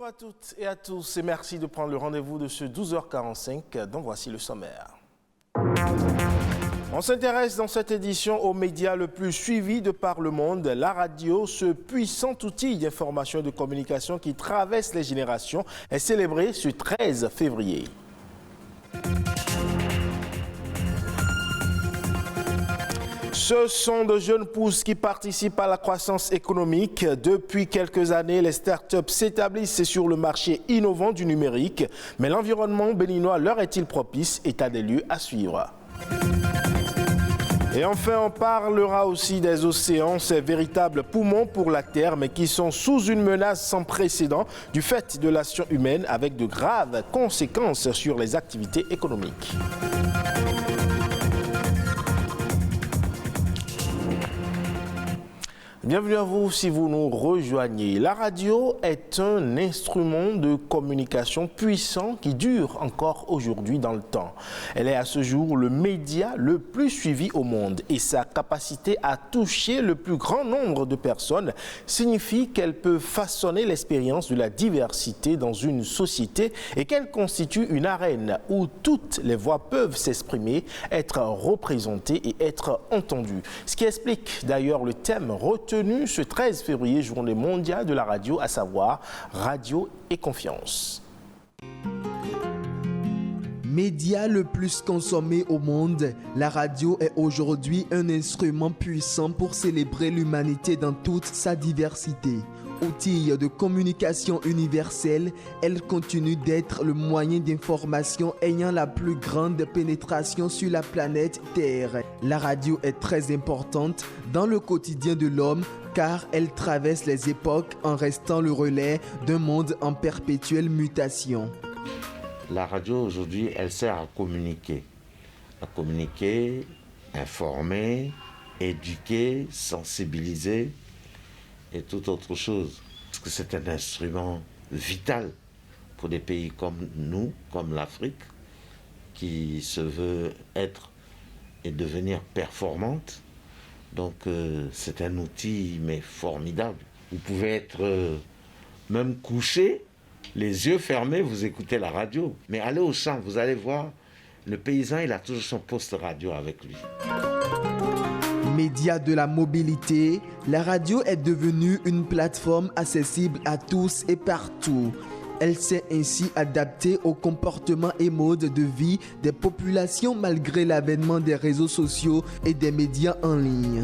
à toutes et à tous et merci de prendre le rendez-vous de ce 12h45 dont voici le sommaire. On s'intéresse dans cette édition aux médias le plus suivi de par le monde, la radio, ce puissant outil d'information et de communication qui traverse les générations, est célébré ce 13 février. Ce sont de jeunes pousses qui participent à la croissance économique. Depuis quelques années, les startups s'établissent sur le marché innovant du numérique. Mais l'environnement béninois leur est-il propice? État des lieux à suivre. Et enfin, on parlera aussi des océans, ces véritables poumons pour la Terre, mais qui sont sous une menace sans précédent du fait de l'action humaine avec de graves conséquences sur les activités économiques. Bienvenue à vous si vous nous rejoignez. La radio est un instrument de communication puissant qui dure encore aujourd'hui dans le temps. Elle est à ce jour le média le plus suivi au monde et sa capacité à toucher le plus grand nombre de personnes signifie qu'elle peut façonner l'expérience de la diversité dans une société et qu'elle constitue une arène où toutes les voix peuvent s'exprimer, être représentées et être entendues. Ce qui explique d'ailleurs le thème retenu ce 13 février, journée mondiale de la radio, à savoir Radio et Confiance. Média le plus consommé au monde, la radio est aujourd'hui un instrument puissant pour célébrer l'humanité dans toute sa diversité. Outil de communication universelle, elle continue d'être le moyen d'information ayant la plus grande pénétration sur la planète Terre. La radio est très importante dans le quotidien de l'homme car elle traverse les époques en restant le relais d'un monde en perpétuelle mutation. La radio aujourd'hui, elle sert à communiquer, informer, éduquer, sensibiliser et toute autre chose. Parce que c'est un instrument vital pour des pays comme nous, comme l'Afrique, qui se veut être et devenir performante. Donc c'est un outil mais formidable. Vous pouvez être même couché, les yeux fermés, vous écoutez la radio. Mais allez au champ, vous allez voir, le paysan, il a toujours son poste radio avec lui. Média de la mobilité, la radio est devenue une plateforme accessible à tous et partout. Elle s'est ainsi adaptée aux comportements et modes de vie des populations malgré l'avènement des réseaux sociaux et des médias en ligne.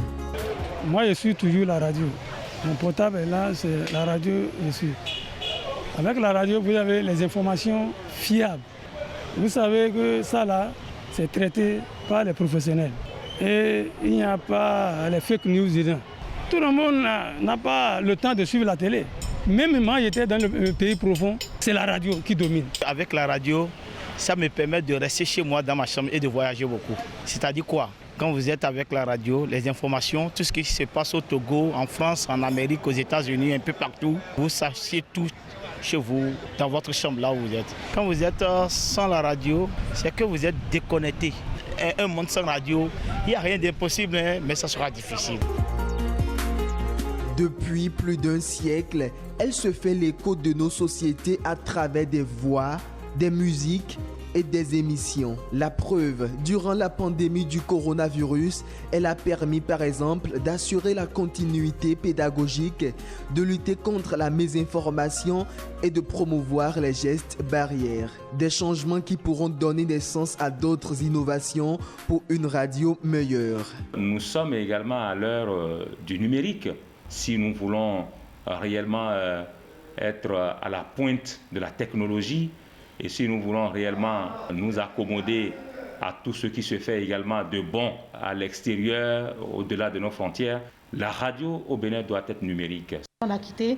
Moi, je suis toujours la radio. Mon portable est là, c'est la radio, je suis. Avec la radio, vous avez les informations fiables. Vous savez que ça là, c'est traité par les professionnels. Et il n'y a pas les fake news dedans. Tout le monde n'a pas le temps de suivre la télé. Même moi, j'étais dans le pays profond, c'est la radio qui domine. Avec la radio, ça me permet de rester chez moi dans ma chambre et de voyager beaucoup. C'est-à-dire quoi? Quand vous êtes avec la radio, les informations, tout ce qui se passe au Togo, en France, en Amérique, aux États-Unis, un peu partout, vous sachez tout chez vous, dans votre chambre là où vous êtes. Quand vous êtes sans la radio, c'est que vous êtes déconnecté. Un monde sans radio, il n'y a rien d'impossible, mais ça sera difficile. Depuis plus d'un siècle, elle se fait l'écho de nos sociétés à travers des voix, des musiques et des émissions. La preuve, durant la pandémie du coronavirus, elle a permis par exemple d'assurer la continuité pédagogique, de lutter contre la mésinformation et de promouvoir les gestes barrières. Des changements qui pourront donner naissance à d'autres innovations pour une radio meilleure. Nous sommes également à l'heure du numérique. Si nous voulons réellement être à la pointe de la technologie et si nous voulons réellement nous accommoder à tout ce qui se fait également de bon à l'extérieur, au-delà de nos frontières, la radio au Bénin doit être numérique. On a quitté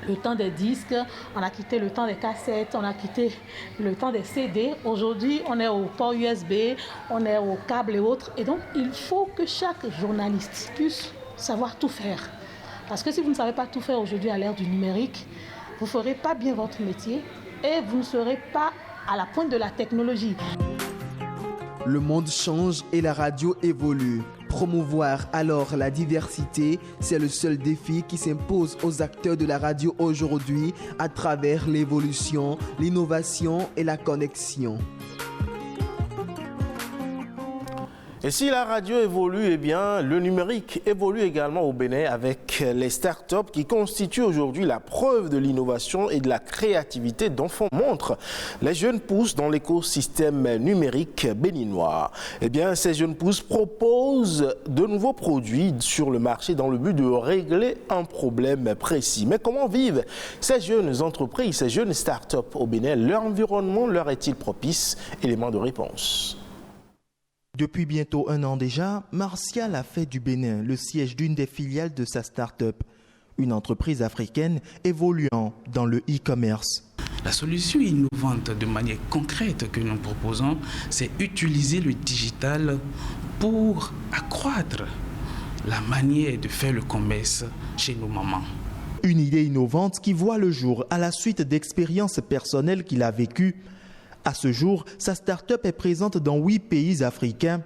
le temps des disques, on a quitté le temps des cassettes, on a quitté le temps des CD. Aujourd'hui, on est au port USB, on est au câble et autres. Et donc, il faut que chaque journaliste puisse savoir tout faire. Parce que si vous ne savez pas tout faire aujourd'hui à l'ère du numérique, vous ne ferez pas bien votre métier et vous ne serez pas à la pointe de la technologie. Le monde change et la radio évolue. Promouvoir alors la diversité, c'est le seul défi qui s'impose aux acteurs de la radio aujourd'hui à travers l'évolution, l'innovation et la connexion. Et si la radio évolue, eh bien, le numérique évolue également au Bénin avec les startups qui constituent aujourd'hui la preuve de l'innovation et de la créativité dont font montre les jeunes pousses dans l'écosystème numérique béninois. Eh bien, ces jeunes pousses proposent de nouveaux produits sur le marché dans le but de régler un problème précis. Mais comment vivent ces jeunes entreprises, ces jeunes startups au Bénin? Leur environnement leur est-il propice? Élément de réponse. Depuis bientôt 1 an déjà, Martial a fait du Bénin le siège d'une des filiales de sa start-up, une entreprise africaine évoluant dans le e-commerce. La solution innovante de manière concrète que nous proposons, c'est utiliser le digital pour accroître la manière de faire le commerce chez nos mamans. Une idée innovante qui voit le jour à la suite d'expériences personnelles qu'il a vécues. À ce jour, sa start-up est présente dans 8 pays africains,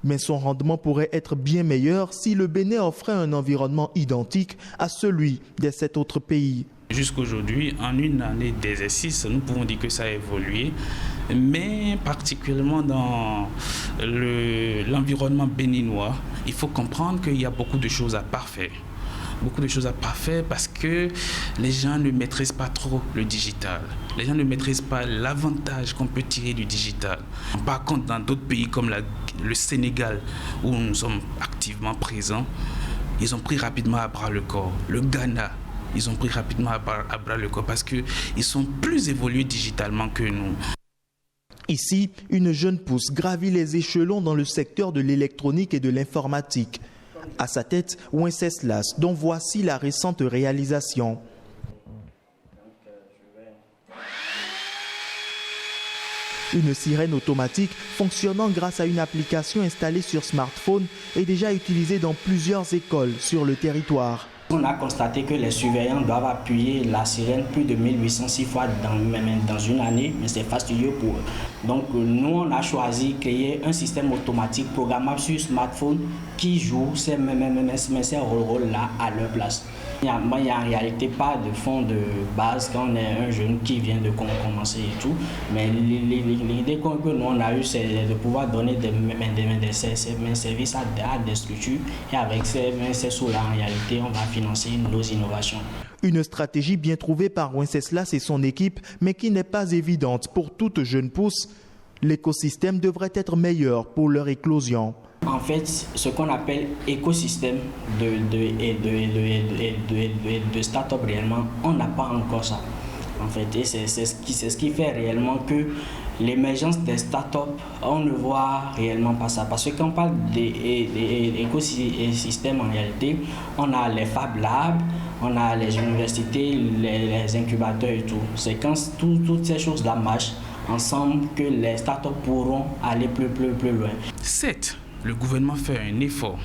mais son rendement pourrait être bien meilleur si le Bénin offrait un environnement identique à celui des 7 autres pays. Jusqu'aujourd'hui, en une année d'exercice, nous pouvons dire que ça a évolué, mais particulièrement dans l'environnement béninois, il faut comprendre qu'il y a beaucoup de choses à parfaire. Beaucoup de choses à parfaire parce que les gens ne maîtrisent pas trop le digital. Les gens ne maîtrisent pas l'avantage qu'on peut tirer du digital. Par contre, dans d'autres pays comme le Sénégal, où nous sommes activement présents, ils ont pris rapidement à bras le corps. Le Ghana, ils ont pris rapidement à bras le corps parce qu'ils sont plus évolués digitalement que nous. Ici, une jeune pousse gravit les échelons dans le secteur de l'électronique et de l'informatique. À sa tête, Wenceslas, dont voici la récente réalisation. Une sirène automatique fonctionnant grâce à une application installée sur smartphone est déjà utilisée dans plusieurs écoles sur le territoire. On a constaté que les surveillants doivent appuyer la sirène plus de 1806 fois dans une année, mais c'est fastidieux pour eux. Donc nous, on a choisi de créer un système automatique programmable sur smartphone qui joue ces rôles-là à leur place. Il n'y a en réalité pas de fonds de base quand on est un jeune qui vient de commencer et tout, mais l'idée que nous on a eue, c'est de pouvoir donner des services à des structures, et avec ces sous-là, en réalité, on va financer nos innovations. Une stratégie bien trouvée par Wenceslas et son équipe, mais qui n'est pas évidente pour toute jeune pousse. L'écosystème devrait être meilleur pour leur éclosion. En fait, ce qu'on appelle écosystème de start-up réellement, on n'a pas encore ça. En fait, et c'est ce qui fait réellement que l'émergence des start-up, on ne voit réellement pas ça. Parce que quand on parle d'écosystème en réalité, on a les Fab Labs, on a les universités, les incubateurs et tout. C'est quand toutes ces choses-là marchent ensemble que les start-up pourront aller plus loin. 7. Le gouvernement fait un effort,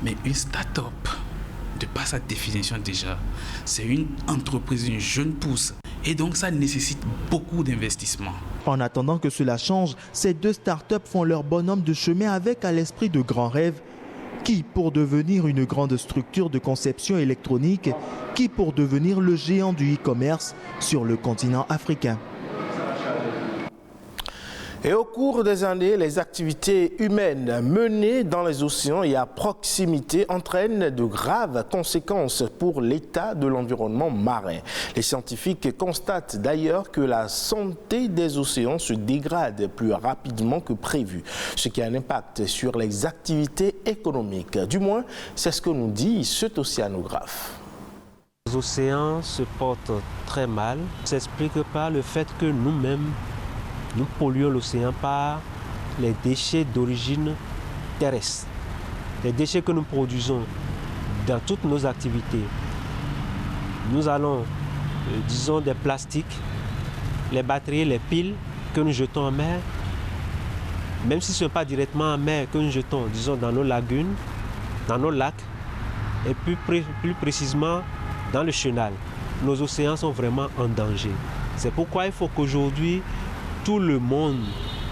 mais une start-up, de par sa définition déjà, c'est une entreprise, une jeune pousse, et donc ça nécessite beaucoup d'investissement. En attendant que cela change, ces 2 start-up font leur bonhomme de chemin avec à l'esprit de grands rêves, qui pour devenir une grande structure de conception électronique, qui pour devenir le géant du e-commerce sur le continent africain. Et au cours des années, les activités humaines menées dans les océans et à proximité entraînent de graves conséquences pour l'état de l'environnement marin. Les scientifiques constatent d'ailleurs que la santé des océans se dégrade plus rapidement que prévu, ce qui a un impact sur les activités économiques. Du moins, c'est ce que nous dit cet océanographe. Les océans se portent très mal. Ça s'explique par le fait que nous-mêmes, nous polluons l'océan par les déchets d'origine terrestre. Les déchets que nous produisons dans toutes nos activités. Nous allons, disons, des plastiques, les batteries, les piles que nous jetons en mer, même si ce n'est pas directement en mer que nous jetons, disons, dans nos lagunes, dans nos lacs, et plus précisément dans le chenal. Nos océans sont vraiment en danger. C'est pourquoi il faut qu'aujourd'hui, tout le monde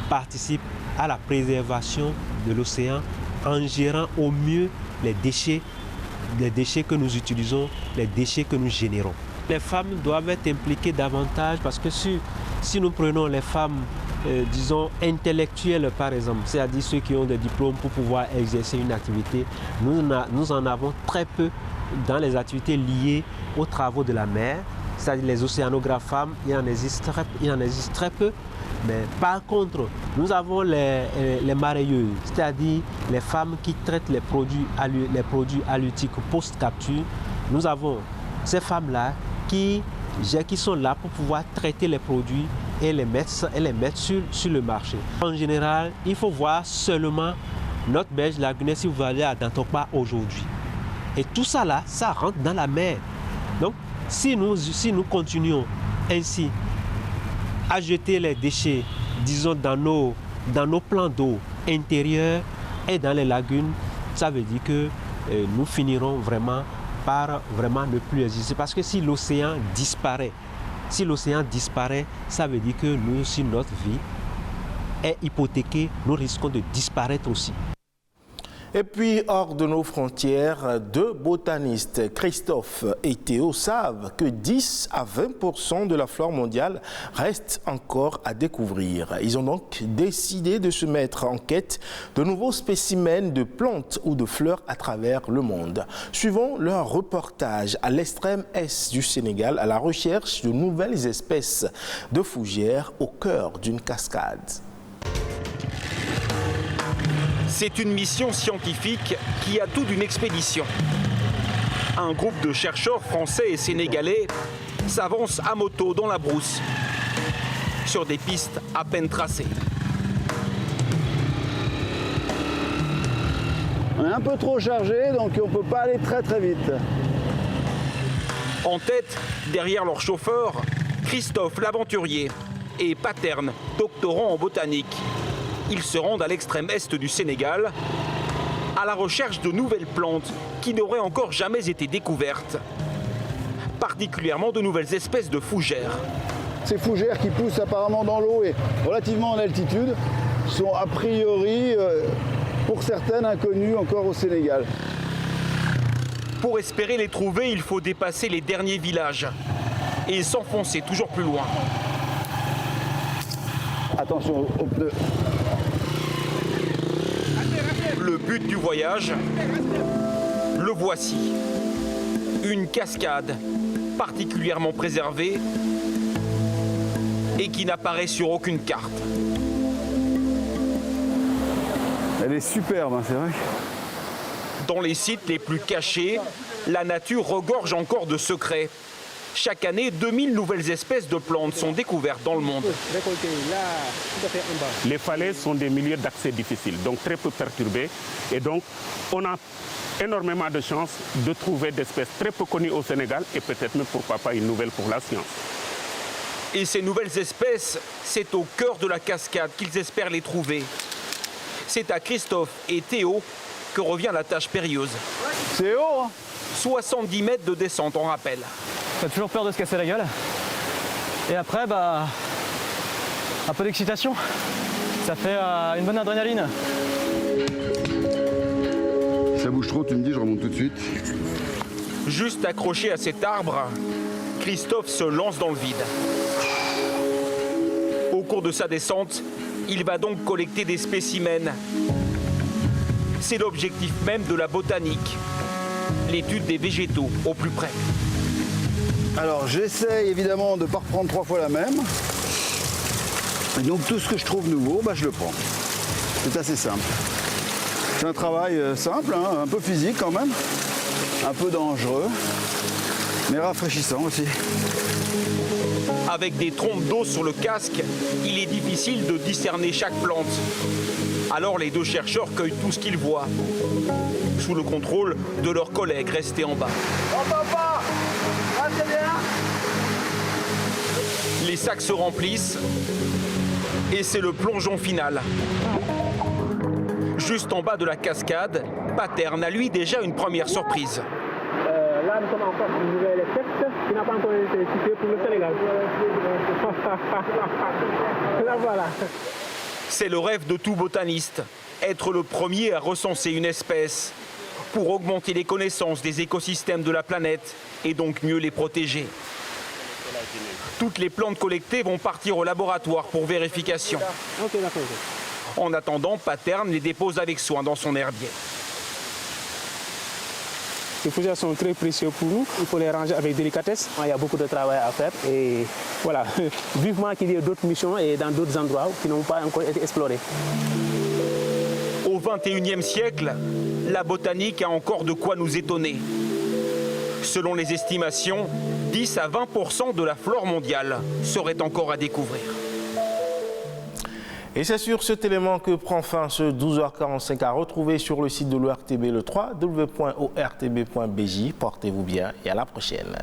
participe à la préservation de l'océan en gérant au mieux les déchets que nous utilisons, les déchets que nous générons. Les femmes doivent être impliquées davantage parce que si nous prenons les femmes, disons, intellectuelles par exemple, c'est-à-dire ceux qui ont des diplômes pour pouvoir exercer une activité, nous en avons très peu dans les activités liées aux travaux de la mer, c'est-à-dire les océanographes femmes, il en existe très peu. Mais par contre, nous avons les mareyeuses, c'est-à-dire les femmes qui traitent les produits halieutiques post-capture. Nous avons ces femmes-là qui sont là pour pouvoir traiter les produits et les mettre sur le marché. En général, il faut voir seulement notre berge lagunaire si vous allez à Dantokpa aujourd'hui. Et tout ça là, ça rentre dans la mer. Donc, si nous continuons ainsi à jeter les déchets, disons, dans nos plans d'eau intérieurs et dans les lagunes, ça veut dire que nous finirons vraiment par ne plus exister. Parce que si l'océan disparaît, ça veut dire que nous, si notre vie est hypothéquée, nous risquons de disparaître aussi. Et puis, hors de nos frontières, deux botanistes, Christophe et Théo, savent que 10 à 20% de la flore mondiale reste encore à découvrir. Ils ont donc décidé de se mettre en quête de nouveaux spécimens de plantes ou de fleurs à travers le monde. Suivons leur reportage à l'extrême est du Sénégal à la recherche de nouvelles espèces de fougères au cœur d'une cascade. C'est une mission scientifique qui a tout d'une expédition. Un groupe de chercheurs français et sénégalais s'avance à moto dans la brousse, sur des pistes à peine tracées. On est un peu trop chargé, donc on ne peut pas aller très très vite. En tête, derrière leur chauffeur, Christophe l'aventurier et Paterne, doctorant en botanique. Ils se rendent à l'extrême est du Sénégal, à la recherche de nouvelles plantes qui n'auraient encore jamais été découvertes, particulièrement de nouvelles espèces de fougères. Ces fougères qui poussent apparemment dans l'eau et relativement en altitude sont a priori, pour certaines, inconnues encore au Sénégal. Pour espérer les trouver, il faut dépasser les derniers villages et s'enfoncer toujours plus loin. Attention aux pneus. Le but du voyage, le voici. Une cascade particulièrement préservée et qui n'apparaît sur aucune carte. Elle est superbe, hein, c'est vrai. Dans les sites les plus cachés, la nature regorge encore de secrets. Chaque année, 2000 nouvelles espèces de plantes sont découvertes dans le monde. Les falaises sont des milieux d'accès difficiles, donc très peu perturbés. Et donc, on a énormément de chances de trouver des espèces très peu connues au Sénégal et peut-être même, pourquoi pas, une nouvelle pour la science. Et ces nouvelles espèces, c'est au cœur de la cascade qu'ils espèrent les trouver. C'est à Christophe et Théo que revient la tâche périlleuse. C'est haut, hein ? 70 mètres de descente, on rappelle. T'as toujours peur de se casser la gueule. Et après, un peu d'excitation. Ça fait une bonne adrénaline. Ça bouge trop, tu me dis, je remonte tout de suite. Juste accroché à cet arbre, Christophe se lance dans le vide. Au cours de sa descente, il va donc collecter des spécimens. C'est l'objectif même de la botanique, l'étude des végétaux au plus près. Alors j'essaye évidemment de ne pas reprendre 3 fois la même. Et donc tout ce que je trouve nouveau, je le prends. C'est assez simple. C'est un travail simple, hein, un peu physique quand même, un peu dangereux, mais rafraîchissant aussi. Avec des trompes d'eau sur le casque, il est difficile de discerner chaque plante. Alors les deux chercheurs cueillent tout ce qu'ils voient, sous le contrôle de leurs collègues restés en bas. Les sacs se remplissent et c'est le plongeon final. Juste en bas de la cascade, Paterne a lui déjà une première surprise. Là, nous sommes en face d'une nouvelle espèce qui n'a pas encore été située pour le Sénégal. Là, voilà. C'est le rêve de tout botaniste, Être le premier à recenser une espèce pour augmenter les connaissances des écosystèmes de la planète et donc mieux les protéger. Toutes les plantes collectées vont partir au laboratoire pour vérification. En attendant, Paterne les dépose avec soin dans son herbier. Les fougères sont très précieux pour nous, il faut les ranger avec délicatesse. Il y a beaucoup de travail à faire et voilà, vivement qu'il y ait d'autres missions et dans d'autres endroits qui n'ont pas encore été explorés. Au XXIe siècle, la botanique a encore de quoi nous étonner. Selon les estimations, 10 à 20% de la flore mondiale serait encore à découvrir. Et c'est sur cet élément que prend fin ce 12h45 à retrouver sur le site de l'ORTB, le www.ortb.bj. Portez-vous bien et à la prochaine.